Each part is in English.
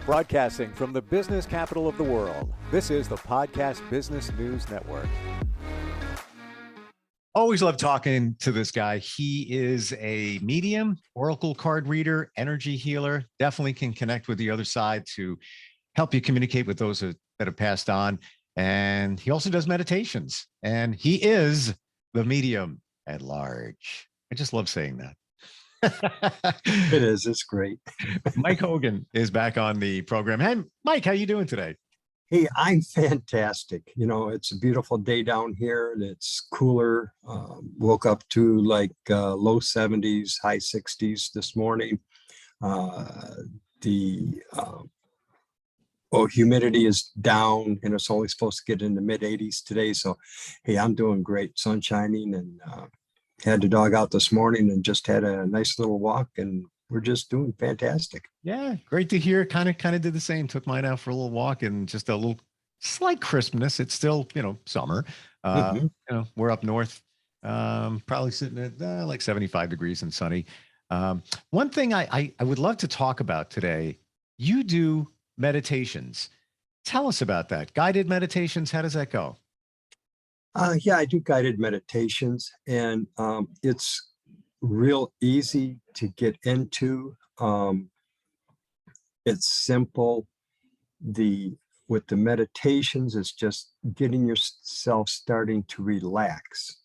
Broadcasting from the business capital of the world, this is the Podcast Business News Network. Always love talking to this guy. He is a medium, oracle card reader, energy healer. Definitely can connect with the other side to help you communicate with those that have passed on. And he also does meditations. And he is the medium at large. I just love saying that. It is. It's great. Mike Hogan is back on the program. Hey, Mike, how you doing today? Hey, I'm fantastic. You know, it's a beautiful day down here. And it's cooler. Woke up to like low 70s, high 60s this morning. Humidity is down, and it's only supposed to get in the mid 80s today. So, hey, I'm doing great. Sun shining, and had the dog out this morning and just had a nice little walk, and we're just doing fantastic. Yeah, great to hear. Kind of did the same. Took mine out for a little walk, and just a little slight crispness. It's still, summer. We're up north, probably sitting at like 75 degrees and sunny. One thing I would love to talk about today, you do meditations. Tell us about that. Guided meditations. How does that go? Yeah, I do guided meditations, and it's real easy to get into. It's simple. With the meditations, it's just getting yourself starting to relax.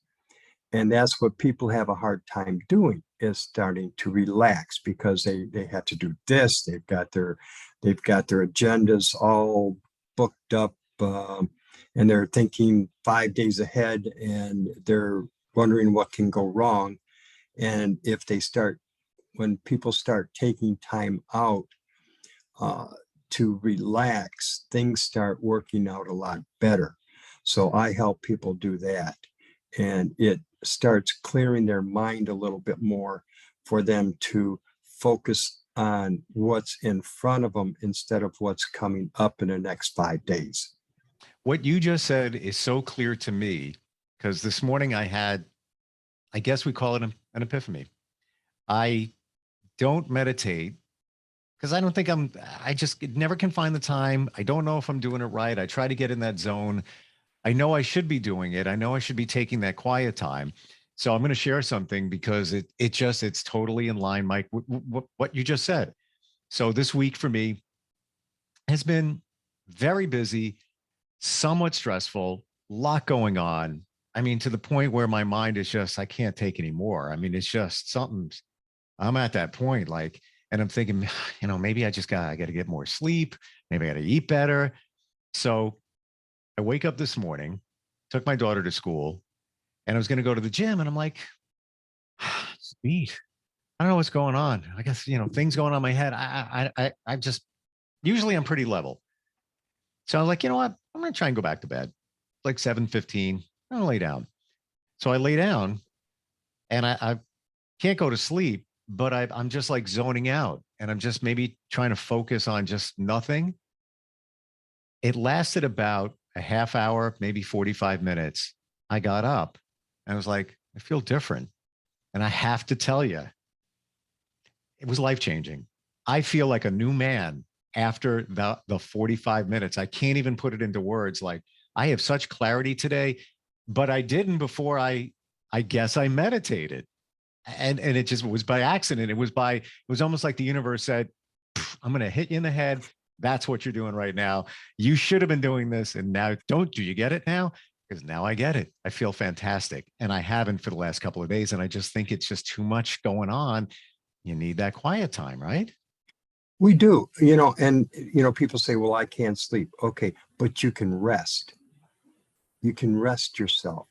And that's what people have a hard time doing, is starting to relax, because they have to do this. They've got their agendas all booked up, and they're thinking 5 days ahead, and they're wondering what can go wrong. And when people start taking time out to relax, things start working out a lot better. So I help people do that, and it starts clearing their mind a little bit more for them to focus on what's in front of them instead of what's coming up in the next 5 days. What you just said is so clear to me, because this morning I guess we call it an epiphany. I don't meditate because I don't think I just never can find the time. I don't know if I'm doing it right. I try to get in that zone. I know I should be doing it. I know I should be taking that quiet time. So I'm going to share something, because it's totally in line, Mike, what you just said. So this week for me has been very busy, somewhat stressful, lot going on. I mean, to the point where my mind is just, I can't take anymore. I mean, it's just something. I'm at that point, like, and I'm thinking, maybe I got to get more sleep. Maybe I got to eat better. So I wake up this morning, took my daughter to school, and I was going to go to the gym, and I'm like, sweet. I don't know what's going on. I guess, things going on in my head. I just, usually I'm pretty level. So I was like, you know what? I'm going to try and go back to bed. Like 7:15. I'm going to lay down. So I lay down, and I can't go to sleep, but I'm just like zoning out, and I'm just maybe trying to focus on just nothing. It lasted about a half hour, maybe 45 minutes. I got up and I was like, I feel different. And I have to tell you, it was life-changing. I feel like a new man after the 45 minutes. I can't even put it into words. Like, I have such clarity today, but I didn't before I guess I meditated. And it just was by accident. It was almost like the universe said, I'm going to hit you in the head. That's what you're doing right now. You should have been doing this. And now do you get it now? Because now I get it. I feel fantastic. And I haven't for the last couple of days. And I just think it's just too much going on. You need that quiet time, right? We do, and people say, well, I can't sleep. Okay, but you can rest. You can rest yourself.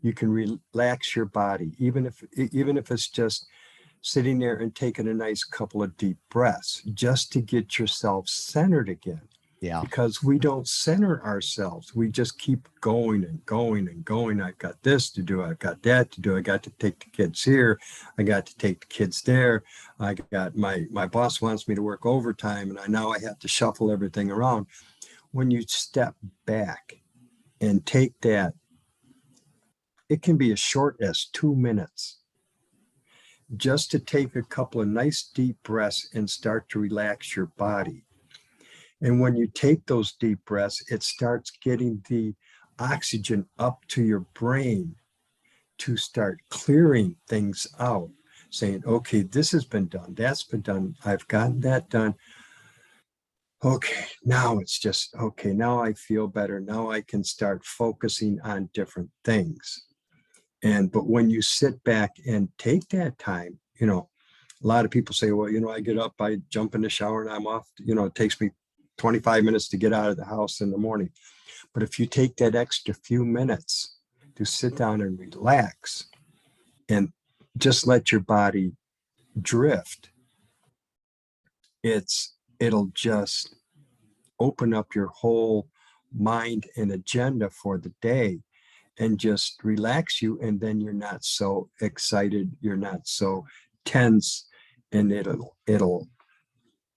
You can relax your body, even if it's just sitting there and taking a nice couple of deep breaths, just to get yourself centered again. Yeah. Because we don't center ourselves. We just keep going and going and going. I've got this to do. I've got that to do. I got to take the kids here. I got to take the kids there. I got my boss wants me to work overtime, and I have to shuffle everything around. When you step back and take that, it can be as short as 2 minutes, just to take a couple of nice deep breaths and start to relax your body. And when you take those deep breaths, it starts getting the oxygen up to your brain to start clearing things out, saying, okay, this has been done, that's been done, I've gotten that done. Okay, now it's just, okay, now I feel better. Now I can start focusing on different things. But when you sit back and take that time, a lot of people say, well, I get up, I jump in the shower and I'm off. It takes me 25 minutes to get out of the house in the morning. But if you take that extra few minutes to sit down and relax and just let your body drift, it'll just open up your whole mind and agenda for the day and just relax you. And then you're not so excited, you're not so tense, and it'll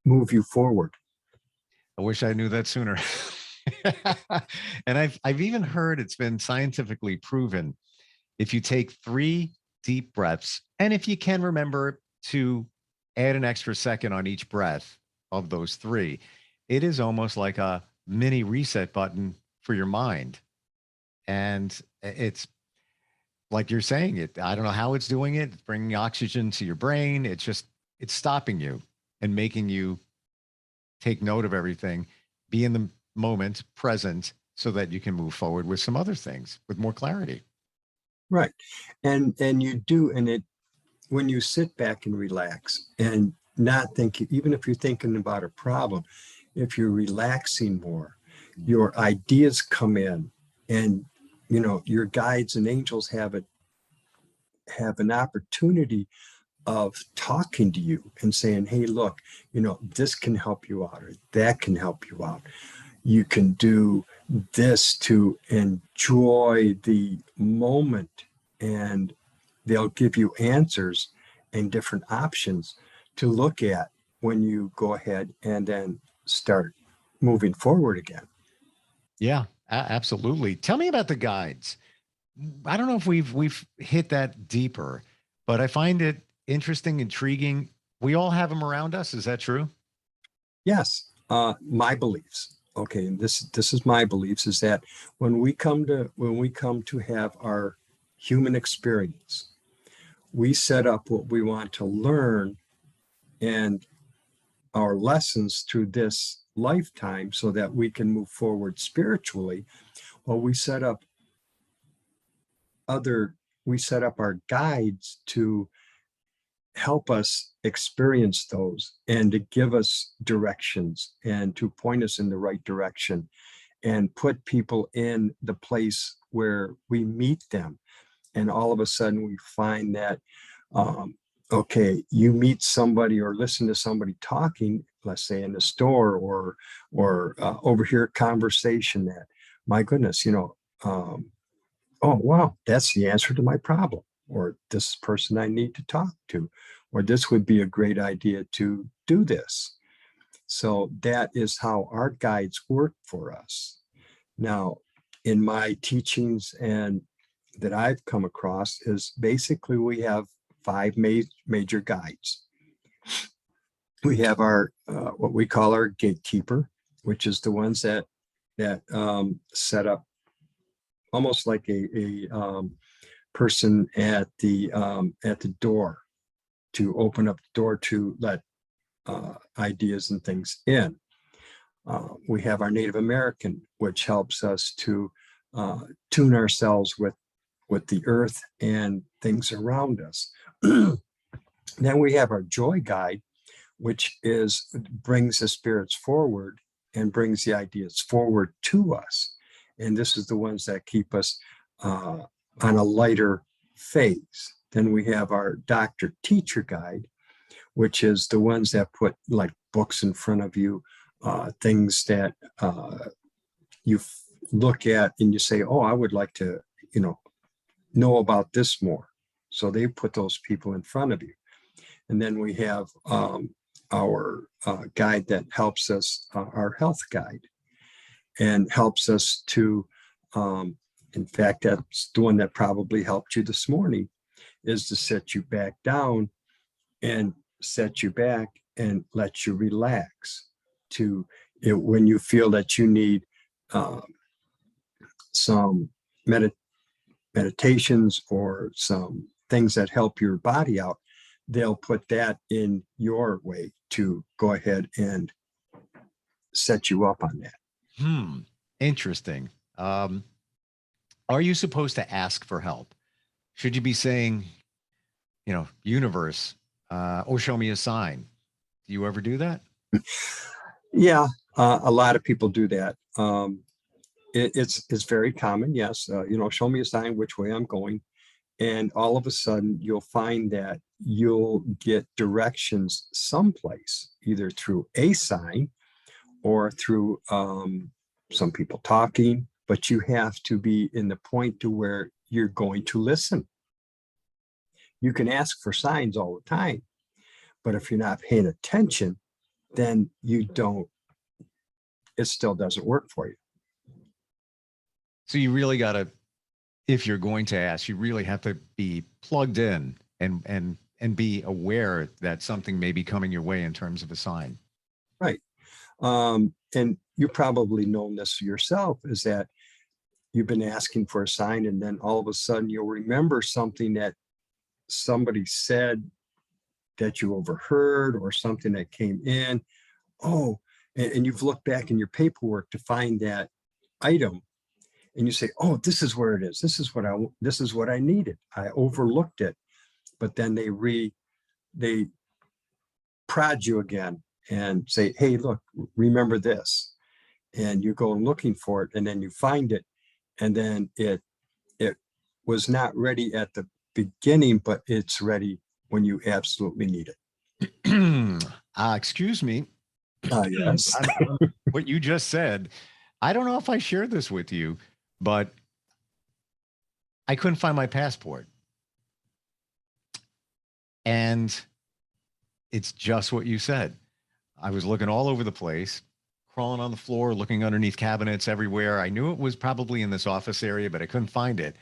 move you forward. I wish I knew that sooner. And I've even heard it's been scientifically proven, if you take 3 deep breaths, and if you can remember to add an extra second on each breath of those 3, it is almost like a mini reset button for your mind. And it's like you're saying it. I don't know how it's doing it. It's bringing oxygen to your brain. It's stopping you and making you take note of everything, be in the moment, present, so that you can move forward with some other things with more clarity. Right. And you do, and it, when you sit back and relax and not think, even if you're thinking about a problem, if you're relaxing more, your ideas come in, and your guides and angels have an opportunity of talking to you and saying, hey, look, this can help you out, or that can help you out. You can do this to enjoy the moment, and they'll give you answers and different options to look at when you go ahead and then start moving forward again. Yeah, absolutely. Tell me about the guides. I don't know if we've hit that deeper, but I find it interesting, intriguing. We all have them around us. Is that true? Yes, my beliefs. Okay, and this is my beliefs, is that when we come to have our human experience, we set up what we want to learn and our lessons through this lifetime so that we can move forward spiritually. Well, we set up our guides to help us experience those and to give us directions and to point us in the right direction and put people in the place where we meet them. And all of a sudden we find that, okay, you meet somebody or listen to somebody talking, let's say in the store, or overhear a conversation that, my goodness, oh, wow, that's the answer to my problem, or this person I need to talk to, or this would be a great idea to do this. So that is how our guides work for us. Now, in my teachings and that I've come across, is basically we have 5 major guides. We have our what we call our gatekeeper, which is the ones that set up almost like a person at the door to open up the door to let ideas and things in. We have our Native American, which helps us to tune ourselves with the earth and things around us. Then we have our joy guide, which brings the spirits forward and brings the ideas forward to us. And this is the ones that keep us on a lighter phase. Then we have our doctor teacher guide, which is the ones that put like books in front of you, things that you look at and you say, oh, I would like to, know about this more. So they put those people in front of you. And then we have our guide that helps us, our health guide, and helps us to, in fact, that's the one that probably helped you this morning, is to set you back down and set you back and let you relax, to when you feel that you need uh, some meditations or some things that help your body out, they'll put that in your way to go ahead and set you up on that. Interesting. Are you supposed to ask for help? Should you be saying, universe, or show me a sign? Do you ever do that? Yeah, a lot of people do that. It's very common. Yes, show me a sign which way I'm going, and all of a sudden you'll find that you'll get directions someplace, either through a sign or through some people talking. But you have to be in the point to where you're going to listen. You can ask for signs all the time, but if you're not paying attention, then it still doesn't work for you. So you really got to, if you're going to ask, you really have to be plugged in and be aware that something may be coming your way in terms of a sign. Right. And you probably known this yourself, is that you've been asking for a sign, and then all of a sudden you'll remember something that somebody said that you overheard, or something that came in. Oh, and you've looked back in your paperwork to find that item, and you say, oh, this is where it is. This is what I needed. I overlooked it. But then they prod you again and say, hey, look, remember this. And you go looking for it, and then you find it. And then it was not ready at the beginning, but it's ready when you absolutely need it. Excuse me. Yes. What you just said, I don't know if I shared this with you, but I couldn't find my passport. And it's just what you said. I was looking all over the place, crawling on the floor, looking underneath cabinets everywhere. I knew it was probably in this office area, but I couldn't find it.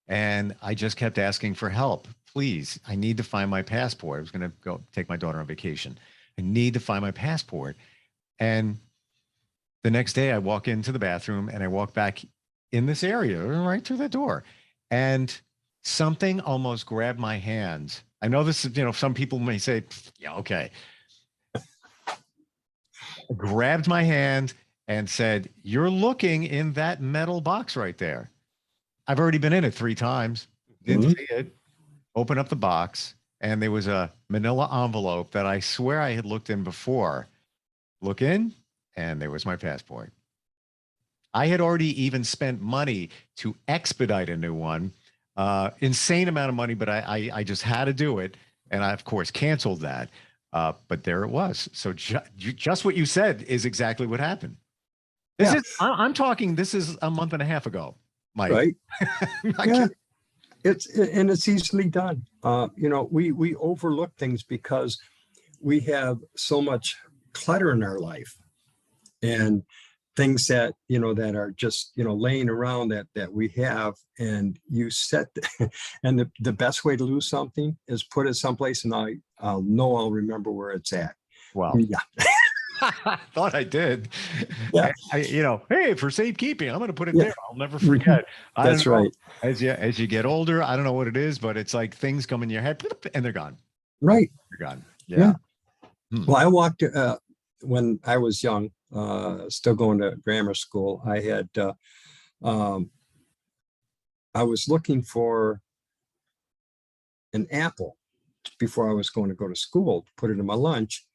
And I just kept asking for help. Please, I need to find my passport. I was going to go take my daughter on vacation. I need to find my passport. And the next day I walk into the bathroom and I walk back in this area right through the door. And something almost grabbed my hand. I know this is, some people may say, yeah, okay. Grabbed my hand and said, you're looking in that metal box right there. I've already been in it 3 times. Didn't see it. Open up the box, and there was a manila envelope that I swear I had looked in before. Look in, and there was my passport. I had already even spent money to expedite a new one. Insane amount of money, but I just had to do it. And I, of course, canceled that. But there it was. So just what you said is exactly what happened. I'm talking, this is a month and a half ago, Mike. Right. Yeah. It's easily done. We overlook things because we have so much clutter in our life, and things that that are just laying around that we have, and you set and the best way to lose something is put it someplace, and I'll remember where it's at. Wow. Yeah. I thought I did. Yeah. Hey, for safekeeping, I'm going to put it there. I'll never forget. That's right. As you get older, I don't know what it is, but it's like things come in your head and they're gone. Right. They're gone. Yeah. Well, I walked when I was young, still going to grammar school. I had I was looking for an apple before I was going to go to school, to put it in my lunch.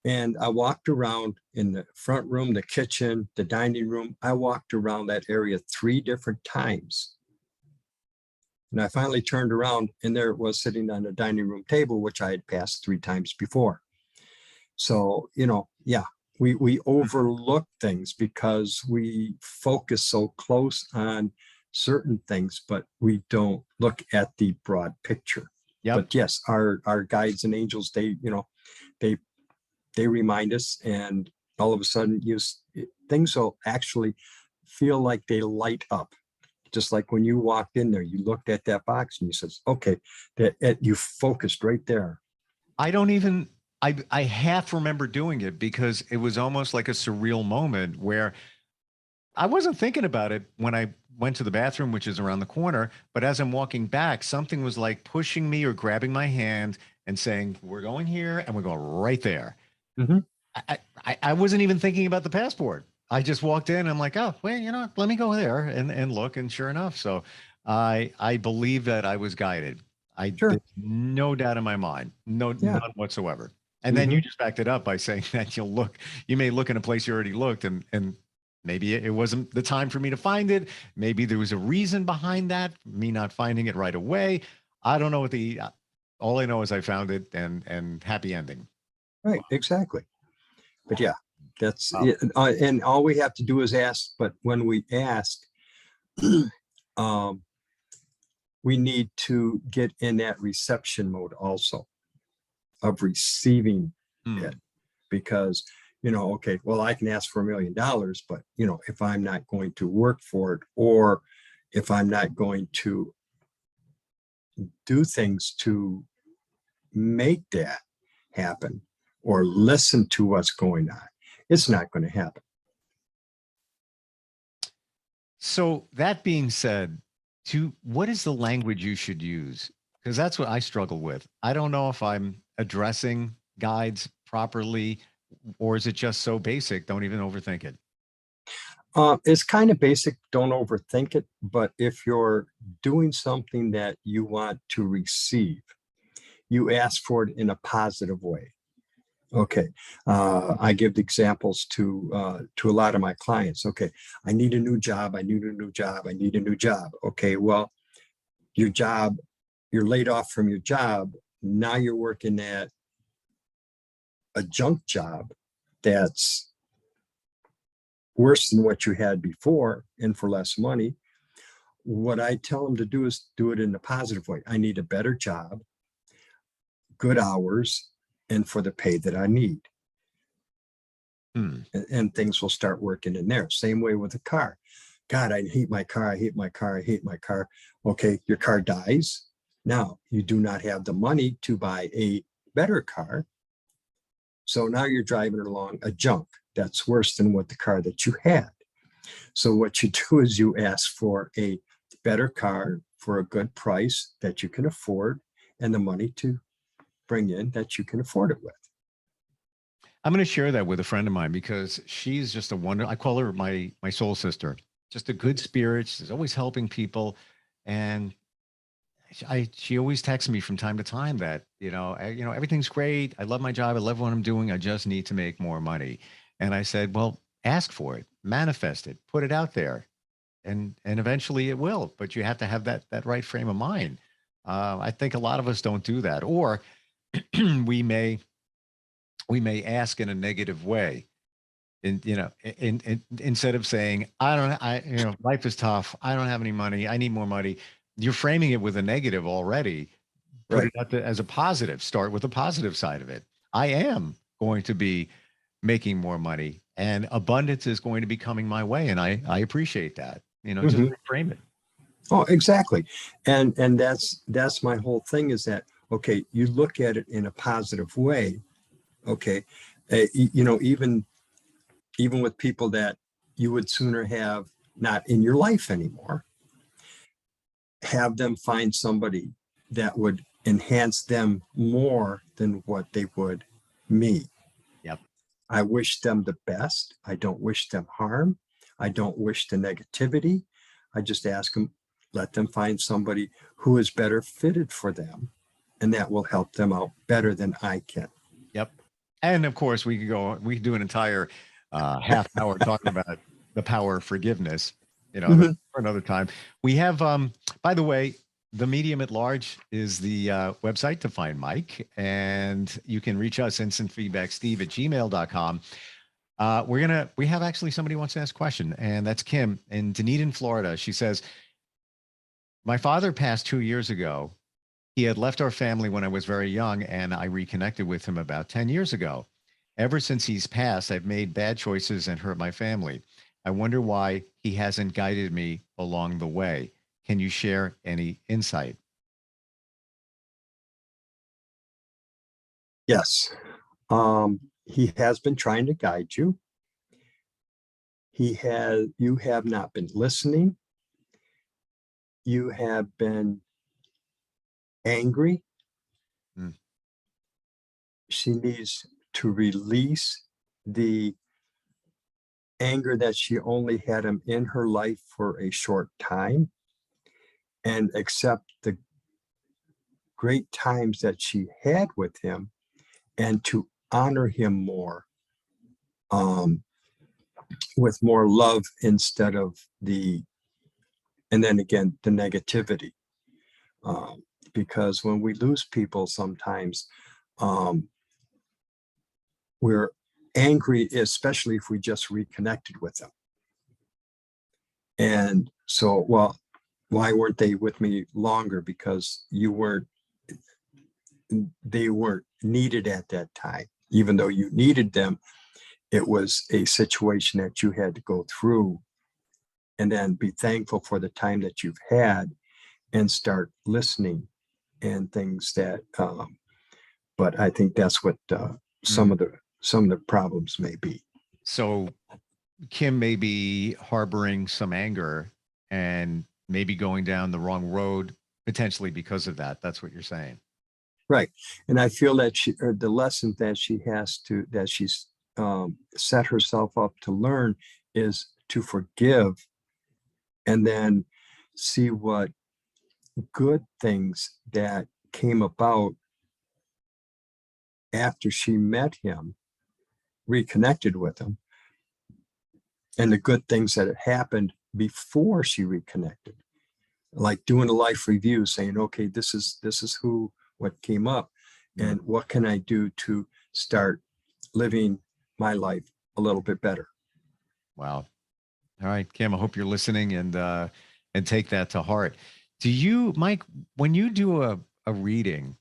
And I walked around in the front room, the kitchen, the dining room. I walked around that area 3 different times. And I finally turned around, and there it was sitting on the dining room table, which I had passed 3 times before. So, we overlook things because we focus so close on certain things, but we don't look at the broad picture. Yep. But yes, our guides and angels, they remind us, and all of a sudden things will actually feel like they light up. Just like when you walked in there, you looked at that box and you said, okay, that you focused right there. I I half remember doing it because it was almost like a surreal moment where I wasn't thinking about it when I went to the bathroom, which is around the corner. But as I'm walking back, something was like pushing me or grabbing my hand and saying, "We're going here and we're going right there." Hmm. I wasn't even thinking about the passport. I just walked in. And I'm like, oh, well, let me go there and look. And sure enough, so I believe that I was guided. Sure. There's no doubt in my mind, Yeah. none whatsoever. And then Hmm. you just backed it up by saying that you may look in a place you already looked, and maybe it wasn't the time for me to find it. Maybe there was a reason behind that, me not finding it right away. I don't know what all I know is I found it and happy ending. Right. Exactly. But yeah, that's Wow. it. And all we have to do is ask. But when we ask, um, we need to get in that reception mode also of receiving it, Hmm. because okay, well, I can ask for $1 million, but if I'm not going to work for it, or if I'm not going to do things to make that happen, or listen to what's going on, it's not going to happen. So that being said, to what is the language you should use? Because that's what I struggle with. I don't know if I'm addressing guides properly, or is it just so basic? Don't even overthink it. It's kind of basic. Don't overthink it. But if you're doing something that you want to receive, you ask for it in a positive way. Okay, I give the examples to a lot of my clients. Okay, I need a new job. I need a new job. I need a new job. Okay, well, your job, you're laid off from your job. Now you're working at a junk job that's worse than what you had before and for less money. What I tell them to do is do it in a positive way. I need a better job, good hours, and for the pay that I need. Hmm. And things will start working in there. Same way with a car. God, I hate my car. I hate my car. I hate my car. Okay, your car dies. Now you do not have the money to buy a better car. So now you're driving along a junk that's worse than what the car that you had. So what you do is you ask for a better car for a good price that you can afford, and the money to bring in that you can afford it with. I'm going to share that with a friend of mine because she's just a wonder. I call her my soul sister. Just a good spirit. She's always helping people, and she always texts me from time to time that everything's great. I love my job. I love what I'm doing. I just need to make more money. And I said, well, ask for it, manifest it, put it out there, and eventually it will. But you have to have that right frame of mind. I think a lot of us don't do that, or we may we may ask in a negative way. And instead of saying, I don't, I, life is tough. I don't have any money. I need more money. You're framing it with a negative already. Put Right. it out as a positive. Start with the positive side of it. I am going to be making more money, and abundance is going to be coming my way. And I appreciate that. Just Mm-hmm. reframe it. Oh, exactly. And that's my whole thing, is that okay, you look at it in a positive way. Okay. Even with people that you would sooner have not in your life anymore, have them find somebody that would enhance them more than what they would me. Yep. I wish them the best. I don't wish them harm. I don't wish the negativity. I just ask them, let them find somebody who is better fitted for them, and that will help them out better than I can. Yep. And of course, we could do an entire half hour talking about the power of forgiveness. That's Mhm. for another time. We have, by the way, the Medium at Large is the website to find Mike, and you can reach us instant feedback, steve@gmail.com. We have actually somebody who wants to ask a question, and that's Kim in Dunedin, Florida. She says, my father passed 2 years ago. He had left our family when I was very young, and I reconnected with him about 10 years ago. Ever since he's passed, I've made bad choices and hurt my family. I wonder why he hasn't guided me along the way. Can you share any insight? Yes. He has been trying to guide you. You have not been listening. You have been angry. Mm. She needs to release the anger that she only had him in her life for a short time and accept the great times that she had with him and to honor him more, um, with more love instead of and then again, the negativity. Um, because when we lose people, sometimes um, we're angry, especially if we just reconnected with them. And so, well, why weren't they with me longer? Because they weren't needed at that time. Even though you needed them, it was a situation that you had to go through, and then be thankful for the time that you've had and start listening and things that, but I think that's what some Mm. of the problems may be. So Kim may be harboring some anger and maybe going down the wrong road potentially because of that. That's what you're saying. Right. And I feel that the lesson that she's set herself up to learn is to forgive, and then see what good things that came about after she met him, reconnected with him, and the good things that had happened before she reconnected, like doing a life review, saying, okay, this is what came up, and what can I do to start living my life a little bit better. Wow. All right, Kim, I hope you're listening and take that to heart. Do you, Mike, when you do a reading,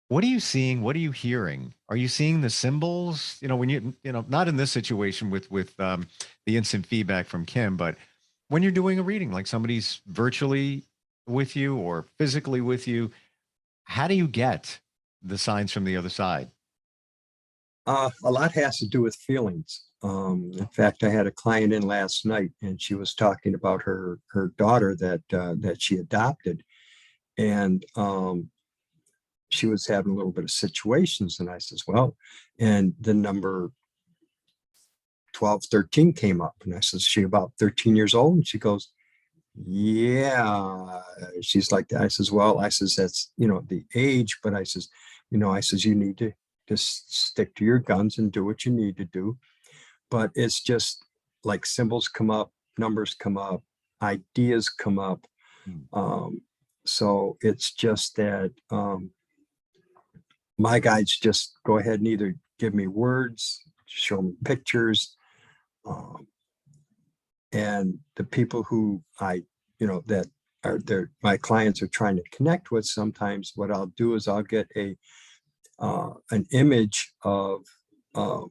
what are you seeing? What are you hearing? Are you seeing the symbols? When not in this situation with the instant feedback from Kim, but when you're doing a reading, like somebody's virtually with you or physically with you, how do you get the signs from the other side? A lot has to do with feelings. In fact, I had a client in last night, and she was talking about her daughter that she adopted, and she was having a little bit of situations. And I says, well, and the number 12, 13 came up, and I says, she about 13 years old, and she goes, yeah. She's like that. I says, well, I says, that's the age, but I says, I says, you need to just stick to your guns and do what you need to do. But it's just like symbols come up, numbers come up, ideas come up. Hmm. So it's just that my guides just go ahead and either give me words, show me pictures, um, and the people who that are there, my clients are trying to connect with. Sometimes what I'll do is I'll get an image of uh,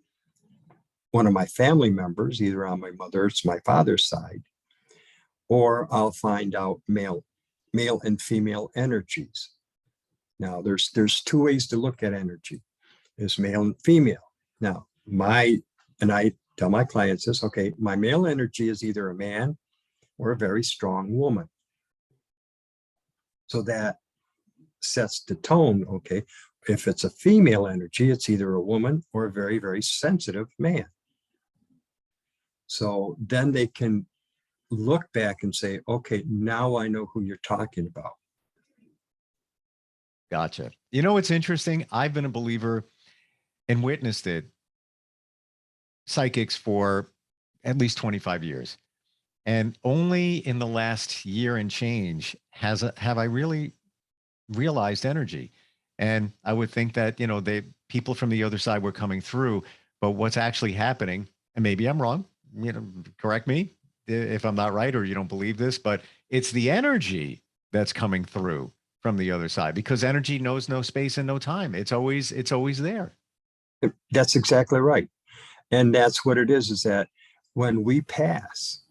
one of my family members, either on my mother's, my father's side, or I'll find out male and female energies. Now, there's two ways to look at energy: is male and female. Now, I tell my clients this: okay, my male energy is either a man or a very strong woman. So that sets the tone. Okay, if it's a female energy, it's either a woman or a very, very sensitive man. So then they can look back and say, okay, now I know who you're talking about. Gotcha. You know what's interesting? I've been a believer and witnessed it, psychics, for at least 25 years. And only in the last year and change have I really realized energy. And I would think that, they people from the other side were coming through, but what's actually happening, and maybe I'm wrong, correct me if I'm not right or you don't believe this, but it's the energy that's coming through from the other side, because energy knows no space and no time. It's always there. That's exactly right. And that's what it is that when we pass,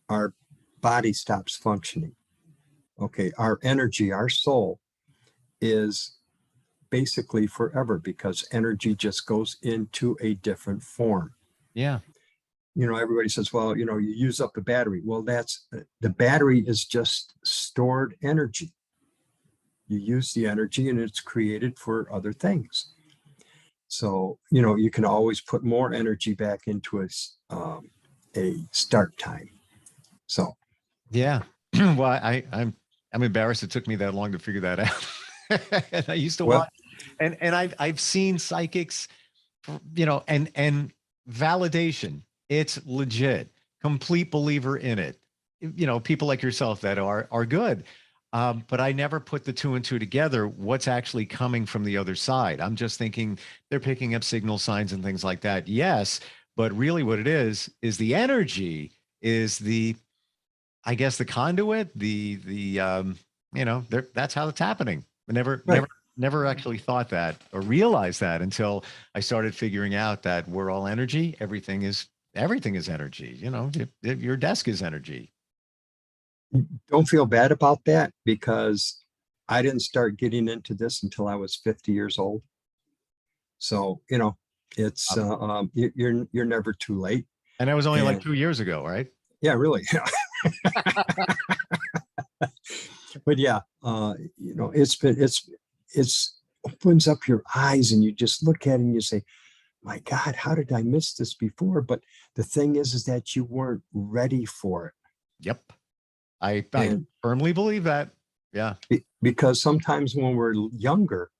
our body stops functioning. Okay, our energy, our soul is basically forever, because energy just goes into a different form. Yeah. Everybody says, well, you use up the battery. Well, the battery is just stored energy. You use the energy and it's created for other things. So, you can always put more energy back into a start time. So, Yeah. Well, I'm embarrassed it took me that long to figure that out. And I used to well, watch, and I've seen psychics, and validation. It's legit. Complete believer in it. People like yourself that are good. But I never put the two and two together. What's actually coming from the other side? I'm just thinking they're picking up signal signs and things like that. Yes, but really, what it is the energy is I guess the conduit. That's how it's happening. I right. never actually thought that or realized that until I started figuring out that we're all energy. Everything is energy. Your desk is energy. Don't feel bad about that, because I didn't start getting into this until I was 50 years old. So, it's you're never too late. And that was only like And 2 years ago, right? yeah, really. But yeah, it's opens up your eyes, and you just look at it and you say, my God, how did I miss this before? But the thing is that you weren't ready for it. Yep. I And firmly believe that. Yeah. because sometimes when we're younger,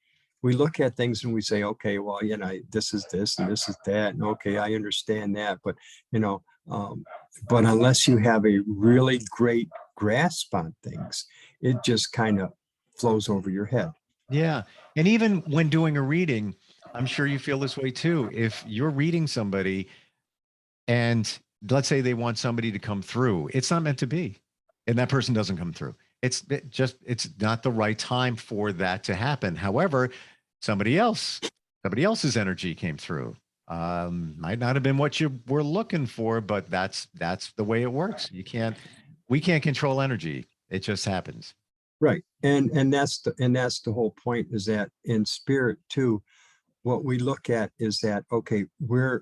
we look at things and we say, okay, well, this is this and this is that. And okay, I understand that. But, but unless you have a really great grasp on things, it just kind of flows over your head. Yeah. And even when doing a reading, I'm sure you feel this way too. If you're reading somebody and let's say they want somebody to come through, it's not meant to be. And that person doesn't come through. It's not the right time for that to happen. However, somebody else's energy came through. Might not have been what you were looking for, but that's the way it works. We can't control energy. It just happens. Right. And that's the whole point, is that in spirit too, what we look at is that, okay, when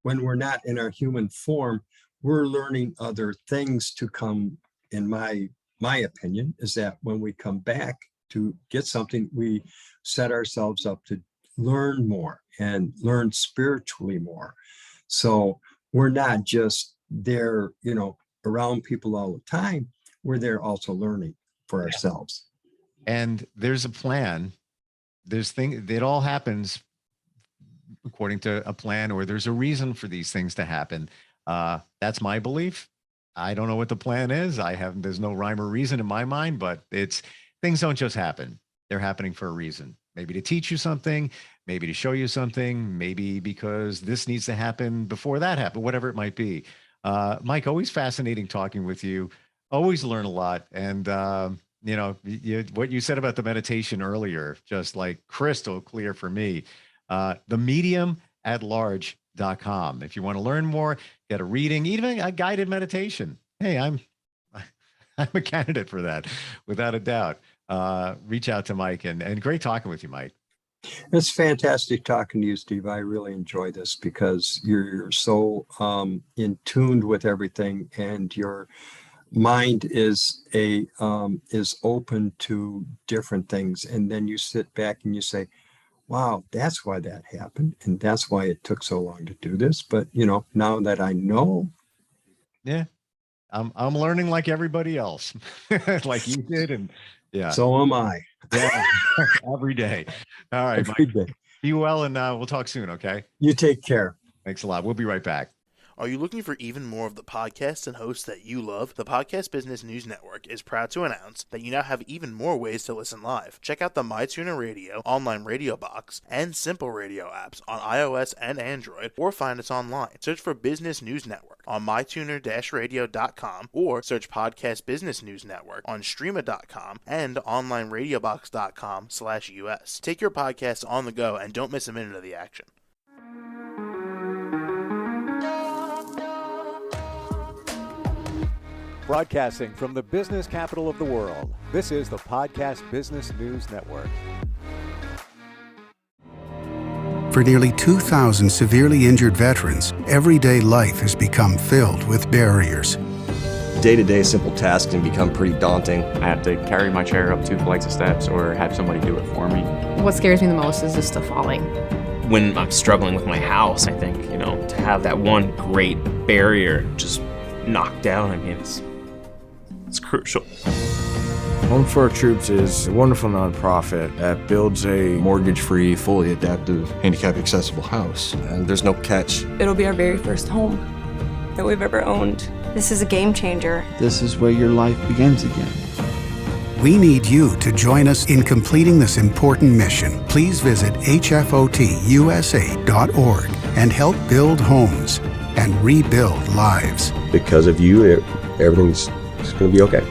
we're not in our human form, we're learning other things to come. In my opinion, is that when we come back to get something, we set ourselves up to learn more and learn spiritually more. So we're not just there, around people all the time. We're there also learning for ourselves. And there's a plan. It all happens according to a plan, or there's a reason for these things to happen. That's my belief. I don't know what the plan is. There's no rhyme or reason in my mind, but things don't just happen. They're happening for a reason. Maybe to teach you something, maybe to show you something, maybe because this needs to happen before that happened, whatever it might be. Mike, always fascinating talking with you. Always learn a lot. And, what you said about the meditation earlier, just like crystal clear for me. The medium at large.com. If you want to learn more, get a reading, even a guided meditation. Hey, I'm a candidate for that, without a doubt. Reach out to Mike, and great talking with you, Mike. It's fantastic talking to you, Steve. I really enjoy this because you're so in tuned with everything, and your mind is open to different things. And then you sit back and you say, wow, that's why that happened, and that's why it took so long to do this. But now that I know, yeah, I'm learning like everybody else, like you did, and yeah, so am I. Yeah, every day. All right, Every Mike, day. be well, and we'll talk soon. Okay. You take care. Thanks a lot. We'll be right back. Are you looking for even more of the podcasts and hosts that you love? The Podcast Business News Network is proud to announce that you now have even more ways to listen live. Check out the MyTuner Radio, online radio box, and Simple Radio apps on iOS and Android, or find us online. Search for Business News Network on mytuner-radio.com, or search Podcast Business News Network on streama.com and onlineradiobox.com/US. Take your podcast on the go and don't miss a minute of the action. Broadcasting from the business capital of the world, this is the Podcast Business News Network. For nearly 2,000 severely injured veterans, everyday life has become filled with barriers. Day-to-day simple tasks can become pretty daunting. I have to carry my chair up 2 flights of steps or have somebody do it for me. What scares me the most is just the falling. When I'm struggling with my house, I think, to have that one great barrier just knocked down, it's crucial. Home for Our Troops is a wonderful nonprofit that builds a mortgage-free, fully adaptive, handicap-accessible house. And there's no catch. It'll be our very first home that we've ever owned. This is a game changer. This is where your life begins again. We need you to join us in completing this important mission. Please visit hfotusa.org and help build homes and rebuild lives. Because of you, everything's going to be okay.